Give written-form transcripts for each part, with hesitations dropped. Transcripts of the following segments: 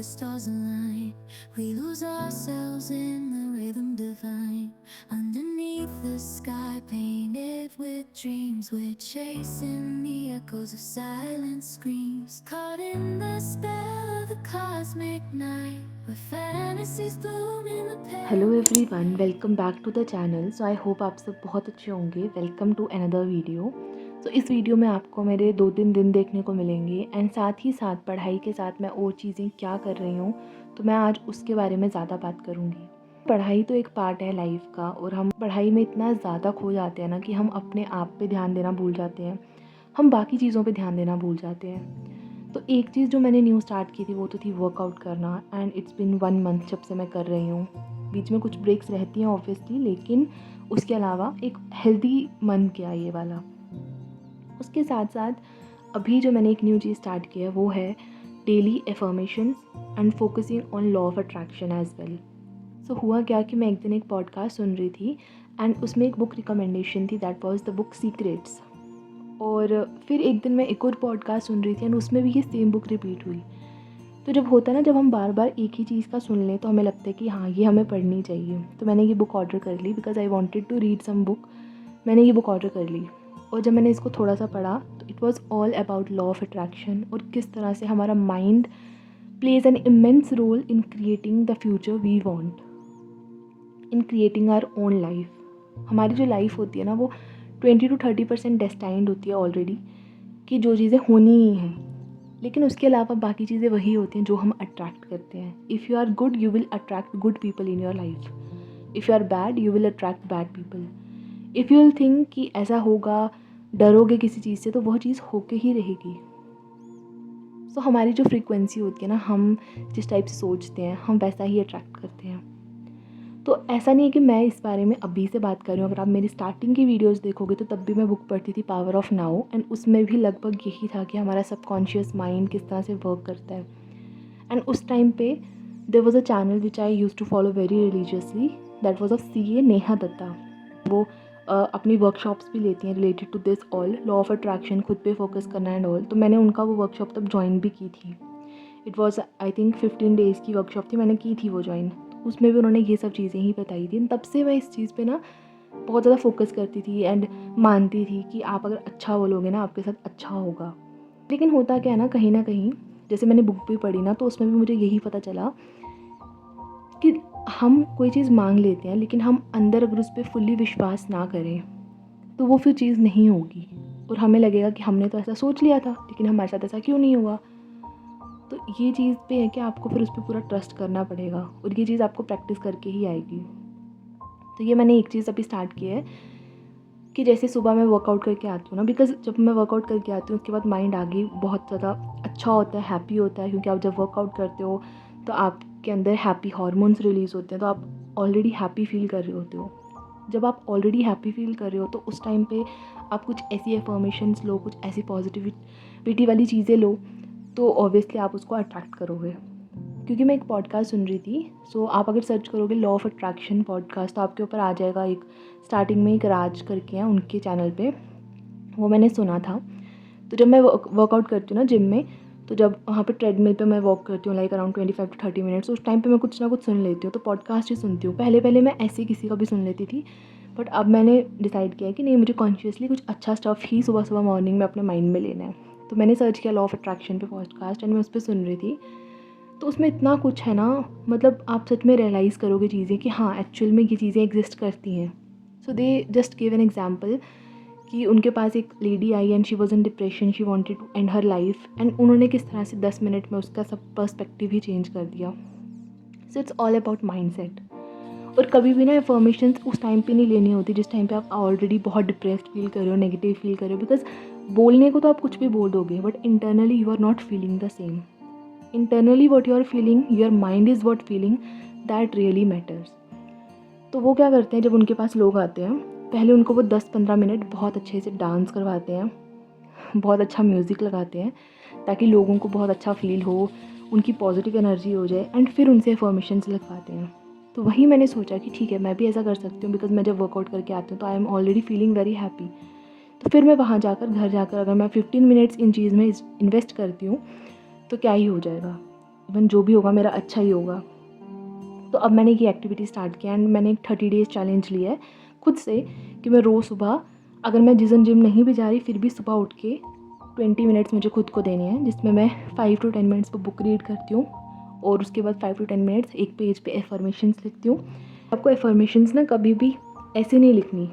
the stars align. We lose ourselves in the rhythm divine. Underneath the sky painted with dreams, we're chasing the echoes of silent screams. Caught in the spell of the cosmic night, where fantasies bloom in the hello everyone, welcome back to the channel. So I hope आप सब बहुत अच्छे होंगे। Welcome to another video. So इस video में आपको मेरे 2-3 दिन देखने को मिलेंगे एंड साथ ही साथ पढ़ाई के साथ मैं और चीज़ें क्या कर रही हूँ, तो मैं आज उसके बारे में ज़्यादा बात करूँगी। पढ़ाई तो एक पार्ट है लाइफ का, और हम पढ़ाई में इतना ज़्यादा खो जाते हैं ना कि हम अपने आप पे ध्यान देना भूल जाते हैं, हम बाकी चीज़ों पे ध्यान देना भूल जाते हैं। तो एक चीज़ जो मैंने न्यू स्टार्ट की थी वो तो थी वर्कआउट करना, एंड इट्स बिन 1 मंथ जब से मैं कर रही हूँ। बीच में कुछ ब्रेक्स रहती हैं ऑब्वियसली, लेकिन उसके अलावा एक हेल्दी मन गया ये वाला। उसके साथ साथ अभी जो मैंने एक न्यू चीज़ स्टार्ट किया है वो है daily affirmations and focusing on law of attraction as well. So हुआ क्या कि मैं एक दिन एक पॉडकास्ट सुन रही थी एंड उसमें एक बुक रिकमेंडेशन थी, that was the book secrets. और फिर एक दिन मैं एक और पॉडकास्ट सुन रही थी एंड उसमें भी ये सेम बुक रिपीट हुई। तो जब होता है ना, जब हम बार बार एक ही चीज़ का सुन लें तो हमें लगता है कि हाँ ये हमें पढ़नी चाहिए। तो मैंने ये बुक ऑर्डर कर ली because I wanted to read some book. मैंने ये बुक ऑर्डर कर ली और जब मैंने इसको थोड़ा सा पढ़ा तो it was all about law of attraction, और किस तरह से हमारा mind plays an immense role in creating the future we want, in creating our own life. हमारी जो लाइफ होती है ना वो 20-30% डेस्टाइंड होती है ऑलरेडी, कि जो चीज़ें होनी ही हैं, लेकिन उसके अलावा बाकी चीज़ें वही होती हैं जो हम अट्रैक्ट करते हैं। If you are good you will attract good people in your life, if you are bad you will attract bad people. If you will think कि ऐसा होगा, डरोगे किसी चीज़ से, तो वह चीज़ होके ही रहेगी। सो हमारी जो फ्रीक्वेंसी होती है ना, हम जिस टाइप से सोचते हैं हम वैसा ही अट्रैक्ट करते हैं। तो ऐसा नहीं है कि मैं इस बारे में अभी से बात कर रही हूँ। अगर आप मेरी स्टार्टिंग की वीडियोस देखोगे तो तब भी मैं बुक पढ़ती थी पावर ऑफ नाउ, एंड उसमें भी लगभग यही था कि हमारा सबकॉन्शियस माइंड किस तरह से वर्क करता है। एंड उस टाइम पे there was a channel which I used to follow very religiously, that was of CA Neha Dutta. वो अपनी वर्कशॉप्स भी लेती हैं related to this all, law of attraction, खुद पे फोकस करना एंड ऑल। तो मैंने उनका वो वर्कशॉप तब ज्वाइन भी की थी। It was I think 15 days की वर्कशॉप थी, मैंने की थी वो ज्वाइन। उसमें भी उन्होंने ये सब चीज़ें ही बताई थी। तब से मैं इस चीज़ पे ना बहुत ज़्यादा फोकस करती थी एंड मानती थी कि आप अगर अच्छा बोलोगे ना आपके साथ अच्छा होगा। लेकिन होता क्या है ना कहीं जैसे मैंने बुक भी पढ़ी ना, तो उसमें भी मुझे यही पता चला कि हम कोई चीज़ मांग लेते हैं, लेकिन हम अंदर अगर उस पर फुल्ली विश्वास ना करें तो वो फिर चीज़ नहीं होगी, और हमें लगेगा कि हमने तो ऐसा सोच लिया था लेकिन हमारे साथ ऐसा क्यों नहीं हुआ। तो ये चीज़ पे है कि आपको फिर उस पर पूरा ट्रस्ट करना पड़ेगा, और ये चीज़ आपको प्रैक्टिस करके ही आएगी। तो ये मैंने एक चीज़ अभी स्टार्ट की है कि जैसे सुबह मैं वर्कआउट करके आती हूँ ना, बिकॉज़ जब मैं वर्कआउट करके आती हूँ उसके बाद माइंड आगे बहुत ज़्यादा अच्छा होता है, हैप्पी होता है, क्योंकि आप जब वर्कआउट करते हो तो आपके अंदर हैप्पी हार्मोन्स रिलीज़ होते हैं, तो आप ऑलरेडी हैप्पी फील कर रहे होते हो। जब आप ऑलरेडी हैप्पी फील कर रहे हो तो उस टाइम पे आप कुछ ऐसी एफर्मेशंस लो, कुछ ऐसी पॉजिटिविटी वाली चीज़ें लो, तो ऑब्वियसली आप उसको अट्रैक्ट करोगे। क्योंकि मैं एक पॉडकास्ट सुन रही थी, सो आप अगर सर्च करोगे लॉ ऑफ अट्रैक्शन पॉडकास्ट तो आपके ऊपर आ जाएगा। एक स्टार्टिंग में एक राज करके हैं उनके चैनल पे, वो मैंने सुना था। तो जब मैं वर्कआउट करती हूँ ना जिम में, तो जब वहाँ पे ट्रेडमिल पे मैं वॉक करती हूँ लाइक अराउंड 25-30 मिनट्स, उस टाइम पे मैं कुछ ना कुछ सुन लेती हूँ, तो पॉडकास्ट ही सुनती हूँ। पहले पहले मैं ऐसे किसी का भी सुन लेती थी, बट अब मैंने डिसाइड किया कि नहीं, मुझे कॉन्शियसली कुछ अच्छा स्टफ़ ही सुबह सुबह मॉर्निंग में अपने माइंड में लेना है। तो मैंने सर्च किया लॉ ऑफ अट्रैक्शन पे पॉडकास्ट एंड मैं उस पर सुन रही थी। तो उसमें इतना कुछ है ना, मतलब आप सच में रियलाइज़ करोगे चीज़ें कि हाँ एक्चुअल में ये चीज़ें एग्जिस्ट करती हैं। So they just give an example कि उनके पास एक लेडी आई and she was in depression, she wanted to end her life, and उन्होंने किस तरह से 10 मिनट में उसका सब पर्सपेक्टिव ही चेंज कर दिया। So it's all about mind set. और कभी भी ना अफर्मेशंस उस टाइम पे नहीं लेनी होती जिस टाइम पे आप ऑलरेडी बहुत डिप्रेस्ड फील कर रहे हो, नेगेटिव फील कर रहे हो, बिकॉज बोलने को तो आप कुछ भी बोल दोगे but internally you are not feeling the same. Internally what you are feeling, your mind is what feeling, that really matters. तो वो क्या करते हैं, जब उनके पास लोग आते हैं पहले उनको वो 10-15 मिनट बहुत अच्छे से डांस करवाते हैं, बहुत अच्छा म्यूज़िक लगाते हैं ताकि लोगों को बहुत अच्छा फील हो, उनकी पॉजिटिव एनर्जी हो जाए, एंड फिर उनसे अफर्मेशंस लगवाते हैं। तो वही मैंने सोचा कि ठीक है मैं भी ऐसा कर सकती हूँ, बिकॉज मैं जब वर्कआउट करके आती हूँ तो I am already feeling very happy. तो फिर मैं वहाँ जाकर घर जाकर अगर मैं 15 मिनट्स इन चीज़ में इन्वेस्ट करती हूँ तो क्या ही हो जाएगा। इवन जो भी होगा मेरा अच्छा ही होगा। तो अब मैंने ये एक्टिविटी स्टार्ट किया एंड मैंने एक 30 डेज़ चैलेंज लिया है खुद से कि मैं रोज़ सुबह, अगर मैं जिस दिन जिम नहीं भी जा रही फिर भी सुबह उठ के 20 मिनट्स मुझे खुद को देने हैं, जिसमें मैं 5 to 10 मिनट्स पर बुक रीड करती हूँ और उसके बाद 5 to 10 मिनट्स एक पेज पे एफर्मेशंस लिखती हूँ। आपको एफर्मेशंस ना कभी भी ऐसे नहीं लिखनी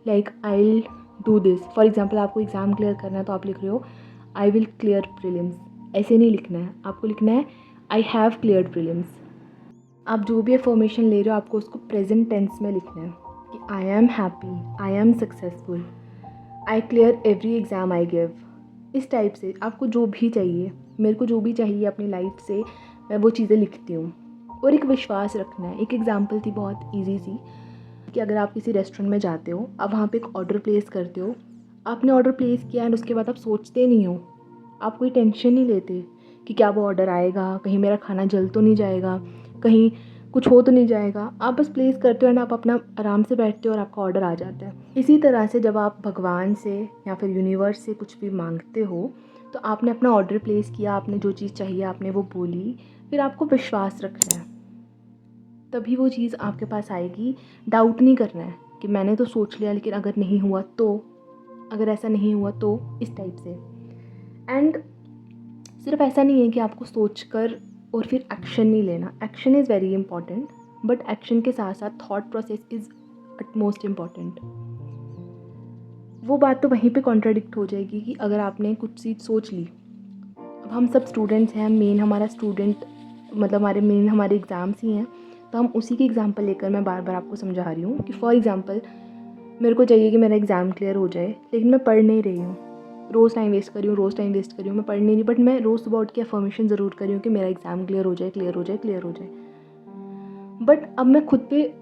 like I will do this. For example आपको एग्ज़ाम क्लियर करना है तो आप लिख रहे हो आई विल क्लियर प्रीलिम्स, ऐसे नहीं लिखना है। आपको लिखना है आई हैव क्लियर्ड प्रीलिम्स। आप जो भी एफर्मेशन ले रहे हो आपको उसको प्रेजेंट टेंस में लिखना है कि I am happy, I am successful, I clear every exam I give. इस टाइप से आपको जो भी चाहिए, मेरे को जो भी चाहिए अपनी लाइफ से मैं वो चीज़ें लिखती हूँ। और एक विश्वास रखना है। एक एग्जांपल थी बहुत इजी सी कि अगर आप किसी रेस्टोरेंट में जाते हो, आप वहाँ पे एक ऑर्डर प्लेस करते हो, आपने ऑर्डर प्लेस किया एंड उसके बाद आप सोचते नहीं हो, आप कोई टेंशन नहीं लेते कि क्या वो ऑर्डर आएगा, कहीं मेरा खाना जल तो नहीं जाएगा, कहीं कुछ हो तो नहीं जाएगा। आप बस प्लेस करते हो एंड आप अपना आराम से बैठते हो और आपका ऑर्डर आ जाता है। इसी तरह से जब आप भगवान से या फिर यूनिवर्स से कुछ भी मांगते हो तो आपने अपना ऑर्डर प्लेस किया, आपने जो चीज़ चाहिए आपने वो बोली, फिर आपको विश्वास रखना है, तभी वो चीज़ आपके पास आएगी। डाउट नहीं करना है कि मैंने तो सोच लिया लेकिन अगर नहीं हुआ तो, अगर ऐसा नहीं हुआ तो, इस टाइप से। एंड सिर्फ ऐसा नहीं है कि आपको सोचकर और फिर एक्शन नहीं लेना। Action is very important, but action के साथ साथ thought process is utmost important. वो बात तो वहीं पे कॉन्ट्राडिक्ट हो जाएगी कि अगर आपने कुछ चीज़ सोच ली, अब हम सब स्टूडेंट्स हैं, मेन हमारा स्टूडेंट मतलब हमारे एग्ज़ाम्स ही हैं, तो हम उसी की एग्ज़ाम्पल लेकर मैं बार बार आपको समझा रही हूँ कि फॉर एग्ज़ाम्पल मेरे को चाहिए कि मेरा एग्ज़ाम क्लियर हो जाए लेकिन मैं पढ़ नहीं रही हूँ, रोज़ टाइम वेस्ट कर रही हूँ, मैं पढ़ नहीं रही, बट मैं रोज़ सुबह उठ के अफर्मेशन ज़रूर कर रही हूँ कि मेरा एग्ज़ाम क्लियर हो जाए। बट अब मैं खुद पे,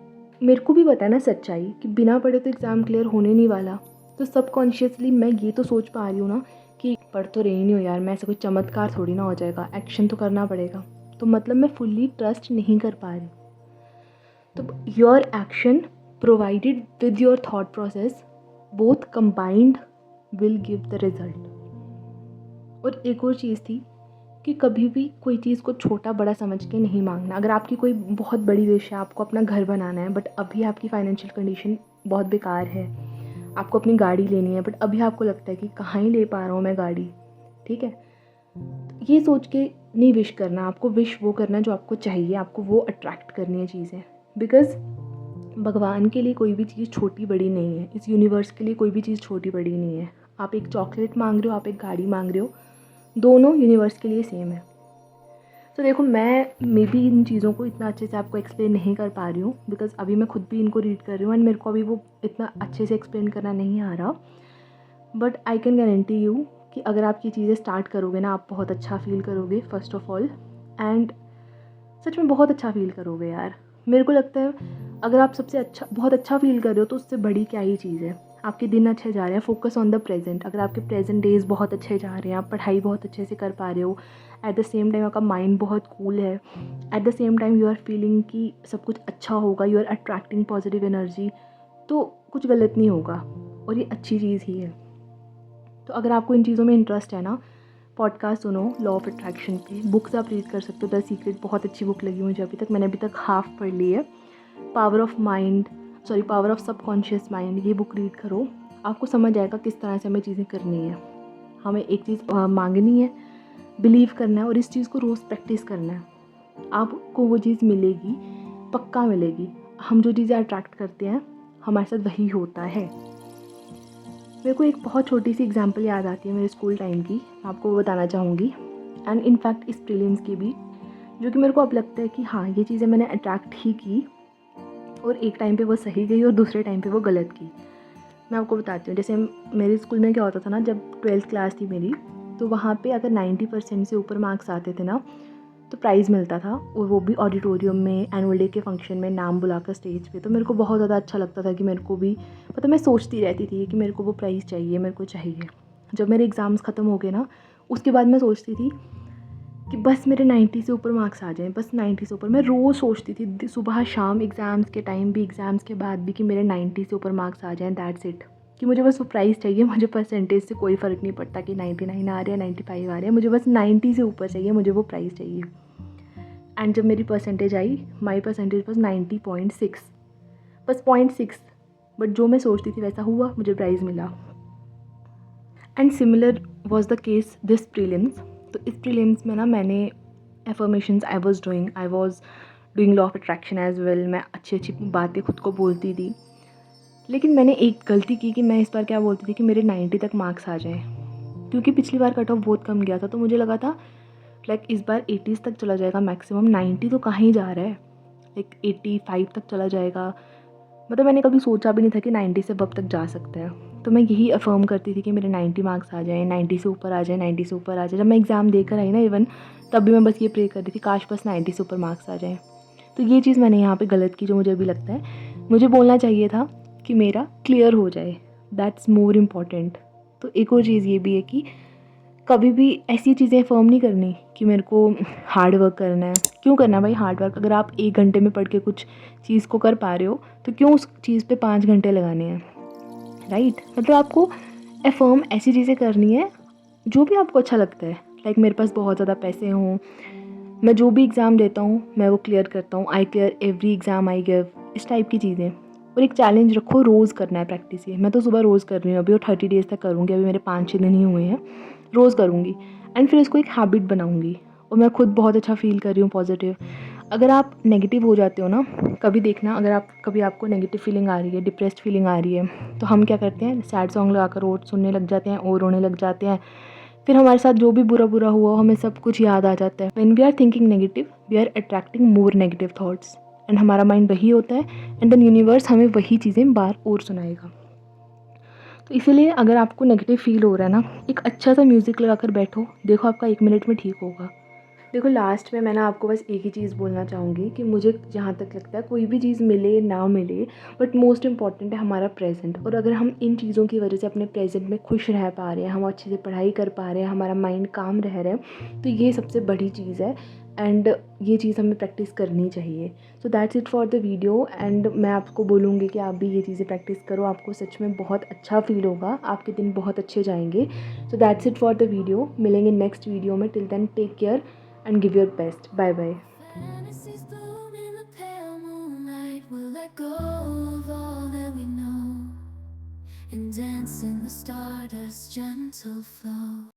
मेरे को भी पता है ना सच्चाई कि बिना पढ़े तो एग्ज़ाम क्लियर होने नहीं वाला। तो सबकॉन्शियसली मैं ये तो सोच पा रही हूँ ना कि पढ़ तो रही नहीं हो यार, मैं ऐसा कोई चमत्कार थोड़ी ना हो जाएगा, एक्शन तो करना पड़ेगा। तो मतलब मैं फुल्ली ट्रस्ट नहीं कर पा रही। तो your action provided with your thought process both combined will give the result. और एक और चीज़ थी कि कभी भी कोई चीज़ को छोटा बड़ा समझ के नहीं मांगना। अगर आपकी कोई बहुत बड़ी विश है, आपको अपना घर बनाना है बट अभी आपकी फाइनेंशियल कंडीशन बहुत बेकार है, आपको अपनी गाड़ी लेनी है बट अभी आपको लगता है कि कहाँ ही ले पा रहा हूँ मैं गाड़ी, ठीक है, ये सोच के नहीं विश करना। आपको विश वो करना जो आपको चाहिए, आपको वो अट्रैक्ट करनी है चीज़ें। बिकॉज़ भगवान के लिए कोई भी चीज़ छोटी बड़ी नहीं है, इस यूनिवर्स के लिए कोई भी चीज़ छोटी बड़ी नहीं है। आप एक चॉकलेट मांग रहे हो, आप एक गाड़ी मांग रहे हो, दोनों यूनिवर्स के लिए सेम है। तो देखो मैं मे बी इन चीज़ों को इतना अच्छे से आपको एक्सप्लेन नहीं कर पा रही हूँ बिकॉज़ अभी मैं खुद भी इनको रीड कर रही हूँ एंड मेरे को अभी वो इतना अच्छे से एक्सप्लेन करना नहीं आ रहा। But I can guarantee you कि अगर आप ये चीज़ें स्टार्ट करोगे ना, आप बहुत अच्छा फील करोगे first of all. And such में बहुत अच्छा फील करोगे यार। मेरे को लगता है अगर आप बहुत अच्छा फील कर रहे हो तो उससे बड़ी क्या ही चीज़ है। आपके दिन अच्छे जा रहे हैं, फोकस ऑन द प्रेजेंट। अगर आपके प्रेजेंट डेज़ बहुत अच्छे जा रहे हैं, आप पढ़ाई बहुत अच्छे से कर पा रहे हो, एट द सेम टाइम आपका माइंड बहुत कूल है, at the same time you are feeling कि सब कुछ अच्छा होगा, you are attracting positive energy, तो कुछ गलत नहीं होगा और ये अच्छी चीज़ ही है। तो अगर आपको इन चीज़ों में इंटरेस्ट है ना, पॉडकास्ट सुनो लॉ ऑफ अट्रैक्शन की, बुक्स आप रीड कर सकते हो। द सीक्रेट बहुत अच्छी बुक लगी मुझे अभी तक, मैंने अभी तक हाफ पढ़ ली है। पावर ऑफ सबकॉन्शियस माइंड, ये बुक रीड करो, आपको समझ आएगा किस तरह से हमें चीज़ें करनी है। हमें एक चीज़ मांगनी है, बिलीव करना है और इस चीज़ को रोज़ प्रैक्टिस करना है, आपको वो चीज़ मिलेगी, पक्का मिलेगी। हम जो चीज़ें अट्रैक्ट करते हैं हमारे साथ वही होता है। मेरे को एक बहुत छोटी सी एग्जांपल याद आती है मेरे स्कूल टाइम की, मैं आपको वो बताना चाहूँगी। एंड इनफैक्ट इस प्रीलिम्स की भी, जो कि मेरे को अब लगता है कि हाँ ये चीज़ें मैंने अट्रैक्ट ही की और एक टाइम पे वो सही गई और दूसरे टाइम पे वो गलत की। मैं आपको बताती हूँ। जैसे मेरे स्कूल में क्या होता था ना, जब 12th क्लास थी मेरी, तो वहाँ पे अगर 90% से ऊपर मार्क्स आते थे ना तो प्राइज़ मिलता था, और वो भी ऑडिटोरियम में एनुअल डे के फंक्शन में नाम बुलाकर स्टेज पे। तो मेरे को बहुत ज़्यादा अच्छा लगता था कि मेरे को भी, मतलब मैं सोचती रहती थी कि मेरे को वो प्राइज़ चाहिए, मेरे को चाहिए। जब मेरे एग्ज़ाम्स ख़त्म हो गए ना, उसके बाद मैं सोचती थी कि बस मेरे 90 से ऊपर मार्क्स आ जाएं, बस 90 से ऊपर। मैं रोज़ सोचती थी, सुबह शाम, एग्ज़ाम्स के टाइम भी, एग्ज़ाम्स के बाद भी, कि मेरे 90 से ऊपर मार्क्स आ जाएं, दैट्स इट। कि मुझे बस वो प्राइज़ चाहिए, मुझे परसेंटेज से कोई फ़र्क नहीं पड़ता कि 99 आ रहे हैं, 95 आ रहे हैं, मुझे बस 90 से ऊपर चाहिए, मुझे वो प्राइज़ चाहिए। एंड जब मेरी percentage I, my percentage was 90.6, बस 0.6, बट जो मैं सोचती थी वैसा हुआ, मुझे प्राइज़ मिला। And similar was the case this prelims. तो इस प्रीलिम्स में ना मैंने affirmations I was doing law of attraction as well. मैं अच्छी अच्छी बातें खुद को बोलती थी, लेकिन मैंने एक गलती की कि मैं इस बार क्या बोलती थी कि मेरे 90 तक मार्क्स आ जाएँ, क्योंकि पिछली बार कट ऑफ बहुत कम गया था। तो मुझे लगा था लाइक इस बार 80s तक चला जाएगा मैक्सिमम, 90 तो कहाँ ही जा रहा है, लाइक 85 तक चला जाएगा। मतलब मैंने कभी सोचा भी नहीं था कि 90 से अब तक जा सकता है। तो मैं यही अफर्म करती थी कि मेरे 90 मार्क्स आ जाएँ, 90 से ऊपर आ जाए, 90 से ऊपर आ जाए। जब मैं एग्ज़ाम देकर आई ना इवन, तब भी मैं बस ये प्रे कर रही थी काश बस 90 से ऊपर मार्क्स आ जाएँ। तो ये चीज़ मैंने यहाँ पे गलत की, जो मुझे अभी लगता है मुझे बोलना चाहिए था कि मेरा क्लियर हो जाए, दैट्स मोर इम्पॉर्टेंट। तो एक और चीज़ ये भी है कि कभी भी ऐसी चीज़ें फर्म नहीं करनी कि मेरे को हार्ड वर्क करना है। क्यों करना है भाई हार्ड वर्क? अगर आप 1 घंटे में पढ़ के कुछ चीज़ को कर पा रहे हो, तो क्यों उस चीज़ पे 5 घंटे लगाने हैं, राइट? मतलब आपको अफर्म ऐसी चीज़ें करनी है जो भी आपको अच्छा लगता है। लाइक मेरे पास बहुत ज़्यादा पैसे हों, मैं जो भी एग्ज़ाम देता हूँ मैं वो क्लियर करता हूँ, I clear every exam I give, इस टाइप की चीज़ें। और एक चैलेंज रखो, रोज़ करना है प्रैक्टिस। ये मैं तो सुबह रोज़ कर रही हूँ अभी, और 30 डेज़ तक करूँगी। अभी मेरे 5-6 दिन ही हुए हैं, रोज़ करूँगी एंड फिर इसको एक हैबिट बनाऊँगी। और मैं खुद बहुत अच्छा फ़ील कर रही हूँ, पॉजिटिव। अगर आप नेगेटिव हो जाते हो ना, कभी देखना, अगर आप कभी आपको नेगेटिव फीलिंग आ रही है, डिप्रेस्ड फीलिंग आ रही है, तो हम क्या करते हैं, सैड सॉन्ग लगाकर और सुनने लग जाते हैं और रोने लग जाते हैं। फिर हमारे साथ जो भी बुरा बुरा हुआ हमें सब कुछ याद आ जाता है। When we are thinking negative, we are attracting more negative thoughts, and हमारा माइंड वही होता है, एंड देन यूनिवर्स हमें वही चीज़ें बार और सुनाएगा। तो इसीलिए अगर आपको नेगेटिव फील हो रहा है ना, एक अच्छा सा म्यूज़िक लगाकर बैठो, देखो आपका 1 मिनट में ठीक होगा। देखो लास्ट में मैं ना आपको बस एक ही चीज़ बोलना चाहूँगी कि मुझे जहाँ तक लगता है कोई भी चीज़ मिले ना मिले, बट मोस्ट इम्पॉर्टेंट है हमारा प्रेजेंट। और अगर हम इन चीज़ों की वजह से अपने प्रेजेंट में खुश रह पा रहे हैं, हम अच्छे से पढ़ाई कर पा रहे हैं, हमारा माइंड काम रह रहा है, तो ये सबसे बड़ी चीज़ है। एंड ये चीज़ हमें प्रैक्टिस करनी चाहिए। सो that's it for the video. And मैं आपको बोलूँगी कि आप भी ये चीज़ें प्रैक्टिस करो, आपको सच में बहुत अच्छा फील होगा, आपके दिन बहुत अच्छे जाएंगे। So that's it for the video, मिलेंगे नेक्स्ट वीडियो में। Till then take care and give your best. Bye bye. Fantasies bloom in the pale moonlight. We'll let go of all that we know and dance in the stardust gentle flow.